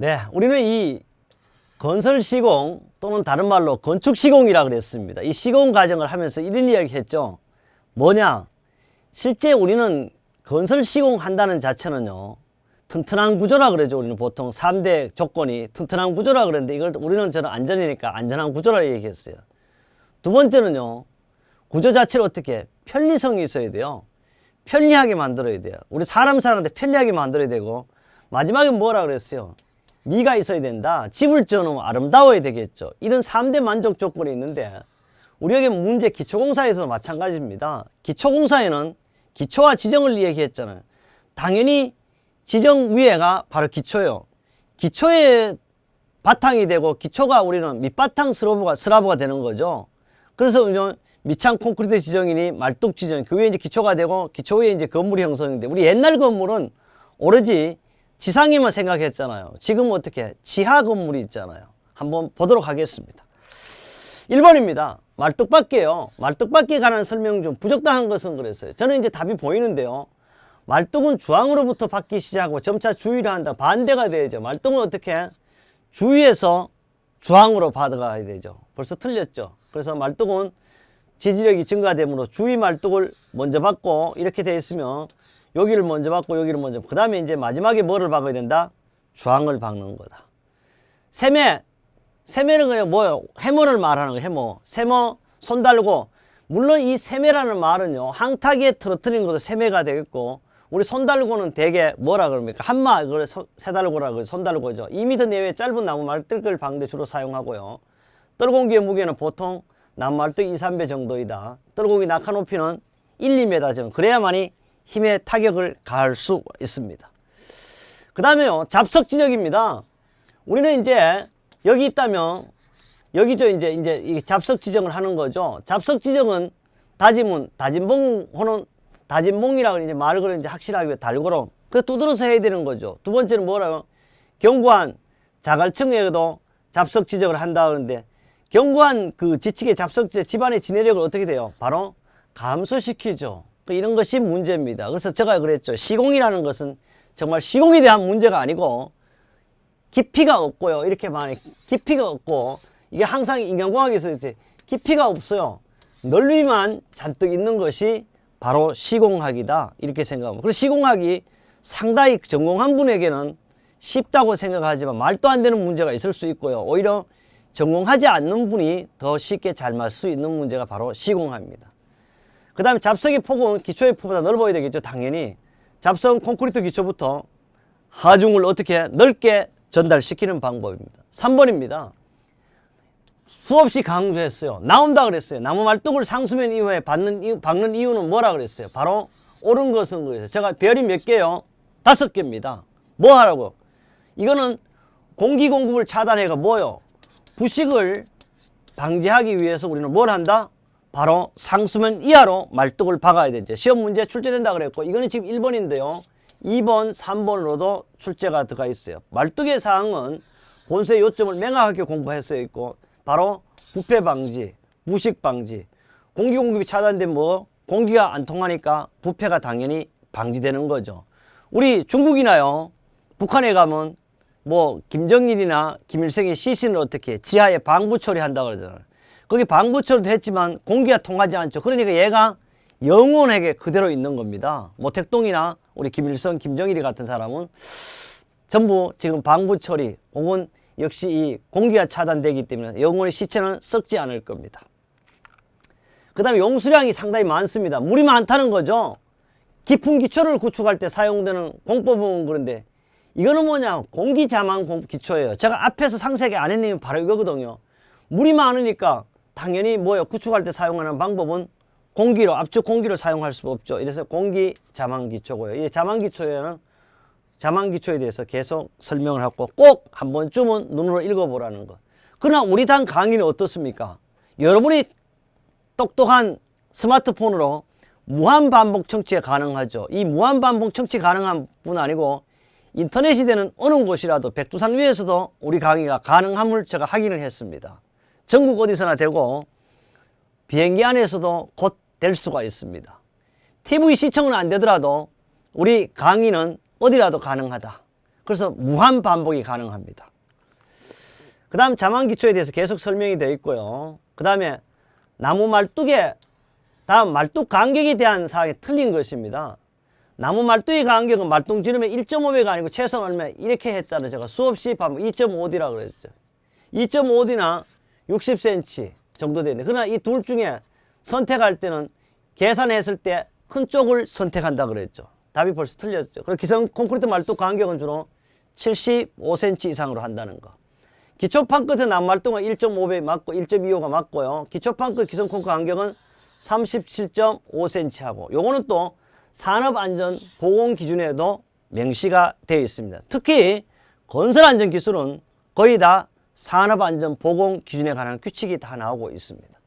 네, 우리는 이 건설 시공 또는 다른 말로 건축 시공이라 그랬습니다. 이 시공 과정을 하면서 이런 이야기 했죠. 뭐냐? 실제 우리는 건설 시공 한다는 자체는요, 튼튼한 구조라 그러죠. 우리는 보통 3대 조건이 튼튼한 구조라 그러는데, 이걸 우리는 저는 안전이니까 안전한 구조라 얘기했어요. 두 번째는요, 구조 자체를 어떻게 편리성이 있어야 돼요. 편리하게 만들어야 돼요. 우리 사람 사는데 편리하게 만들어야 되고, 마지막에 뭐라 그랬어요? 미가 있어야 된다. 집을 지어놓으면 아름다워야 되겠죠. 이런 3대 만족 조건이 있는데, 우리에게 문제 기초공사에서도 마찬가지입니다. 기초공사에는 기초와 지정을 얘기했잖아요. 당연히 지정 위에가 바로 기초예요. 기초의 바탕이 되고, 기초가 우리는 밑바탕 슬라브가 되는 거죠. 그래서 밑창 콘크리트 지정이니 말뚝 지정, 그 위에 이제 기초가 되고, 기초 위에 이제 건물이 형성인데, 우리 옛날 건물은 오로지 지상에만 생각했잖아요. 지금은 어떻게? 지하 건물이 있잖아요. 한번 보도록 하겠습니다. 1번입니다. 말뚝박기예요. 말뚝박기에 관한 설명 중 부적당한 것은 그랬어요. 저는 이제 답이 보이는데요. 말뚝은 주황으로부터 받기 시작하고 점차 주위를 한다. 반대가 되죠. 말뚝은 어떻게? 주위에서 주황으로 받아가야 되죠. 벌써 틀렸죠. 그래서 말뚝은 지지력이 증가되므로 주위 말뚝을 먼저 받고, 이렇게 되어 있으면 여기를 먼저 받고 여기를 먼저, 그 다음에 이제 마지막에 뭐를 박아야 된다? 주황을 박는 거다. 세매는 그냥 뭐예요? 해머를 말하는 거예요. 해머. 세머, 손 달고. 물론 이 세매라는 말은요, 항타기에 틀어뜨린 것도 세매가 되겠고, 우리 손 달고는 대개 뭐라 그럽니까? 한마, 그걸 세 달고라 그러죠. 손 달고죠. 2m 내외 짧은 나무 말뚝을 박는 데 주로 사용하고요. 떨공기의 무게는 보통 나무 말뚝 2, 3배 정도이다. 떨공기 낙하 높이는 1, 2m 정도. 그래야만이 힘의 타격을 가할 수 있습니다. 그 다음에요, 잡석 지적입니다. 우리는 이제 여기 있다면, 여기죠. 이제 이 잡석 지정을 하는 거죠. 잡석 지정은 다짐은, 다짐봉, 다짐봉이라고 이제 말을 그런 이제 확실하게 위해 달고로. 그 두드러서 해야 되는 거죠. 두 번째는 뭐라고? 견고한 자갈층에도 잡석 지정을 한다 그러는데, 견고한 그 지층의 잡석 지정, 집안의 진해력을 어떻게 돼요? 바로 감소시키죠. 이런 것이 문제입니다. 그래서 제가 그랬죠. 시공이라는 것은 정말 시공에 대한 문제가 아니고, 깊이가 없고요. 이렇게 말해, 깊이가 없고, 이게 항상 인간공학에서 이제 깊이가 없어요. 넓이만 잔뜩 있는 것이 바로 시공학이다. 이렇게 생각합니다. 그리고 시공학이 상당히 전공한 분에게는 쉽다고 생각하지만 말도 안 되는 문제가 있을 수 있고요. 오히려 전공하지 않는 분이 더 쉽게 잘 맞을 수 있는 문제가 바로 시공학입니다. 그 다음에 잡석의 폭은 기초의 폭보다 넓어야 되겠죠. 당연히. 잡석 콘크리트 기초부터 하중을 어떻게 넓게 전달시키는 방법입니다. 3번입니다. 수없이 강조했어요. 나온다 그랬어요. 나무 말뚝을 상수면 이후에 박는 이유는 뭐라 그랬어요? 바로 옳은 것은 그랬어요. 제가 별이 몇 개요? 5개입니다. 뭐 하라고? 이거는 공기 공급을 차단해가 뭐요? 부식을 방지하기 위해서 우리는 뭘 한다? 바로 상수면 이하로 말뚝을 박아야 되죠. 시험 문제 출제된다 그랬고, 이거는 지금 1번인데요. 2번, 3번으로도 출제가 들어가 있어요. 말뚝의 사항은 본서의 요점을 명확하게 공부했어야 있고, 바로 부패 방지, 부식 방지. 공기 공급이 차단되면 뭐? 공기가 안 통하니까 부패가 당연히 방지되는 거죠. 우리 중국이나요, 북한에 가면 뭐 김정일이나 김일성의 시신을 어떻게 지하에 방부 처리한다 그러잖아요. 거기 방부 처리도 했지만 공기가 통하지 않죠. 그러니까 얘가 영원하게 그대로 있는 겁니다. 뭐 택동이나 우리 김일성, 김정일이 같은 사람은 전부 지금 방부 처리 혹은 역시 이 공기가 차단되기 때문에 영원히 시체는 썩지 않을 겁니다. 그 다음에 용수량이 상당히 많습니다. 물이 많다는 거죠. 깊은 기초를 구축할 때 사용되는 공법은 그런데, 이거는 뭐냐? 공기 자망 기초예요. 제가 앞에서 상세하게 안 했는 바로 이거거든요. 물이 많으니까 당연히 뭐요? 구축할 때 사용하는 방법은 공기로, 압축 공기를 사용할 수 없죠. 이래서 공기 자망 기초고요. 이 자망 기초에는 자망 기초에 대해서 계속 설명을 하고, 꼭 한 번쯤은 눈으로 읽어보라는 것. 그러나 우리 당 강의는 어떻습니까? 여러분이 똑똑한 스마트폰으로 무한반복 청취가 가능하죠. 이 무한반복 청취 가능한 뿐 아니고, 인터넷이 되는 어느 곳이라도 백두산 위에서도 우리 강의가 가능함을 제가 확인을 했습니다. 전국 어디서나 되고, 비행기 안에서도 곧 될 수가 있습니다. TV 시청은 안 되더라도 우리 강의는 어디라도 가능하다. 그래서 무한 반복이 가능합니다. 그 다음 자만기초에 대해서 계속 설명이 되어 있고요. 그 다음에 나무 말뚝에 다음 말뚝 간격에 대한 사항이 틀린 것입니다. 나무 말뚝의 간격은 말뚝 지름의 1.5배가 아니고 최소한 얼마 이렇게 했잖아요. 제가 수없이 반복 2.5D라고 그랬죠. 2.5D나 60cm 정도 되는데 그러나 이 둘 중에 선택할 때는 계산했을 때 큰 쪽을 선택한다 그랬죠. 답이 벌써 틀렸죠. 그리고 기성 콘크리트 말뚝 간격은 주로 75cm 이상으로 한다는 거. 기초판 끝의 나무 말뚝은 1.5배 맞고 1.25가 맞고요. 기초판 끝 기성 콘크리트 간격은 37.5cm 하고 요거는 또 산업안전보건기준에도 명시가 되어 있습니다. 특히 건설안전기술은 거의 다 산업안전보건기준에 관한 규칙이 다 나오고 있습니다.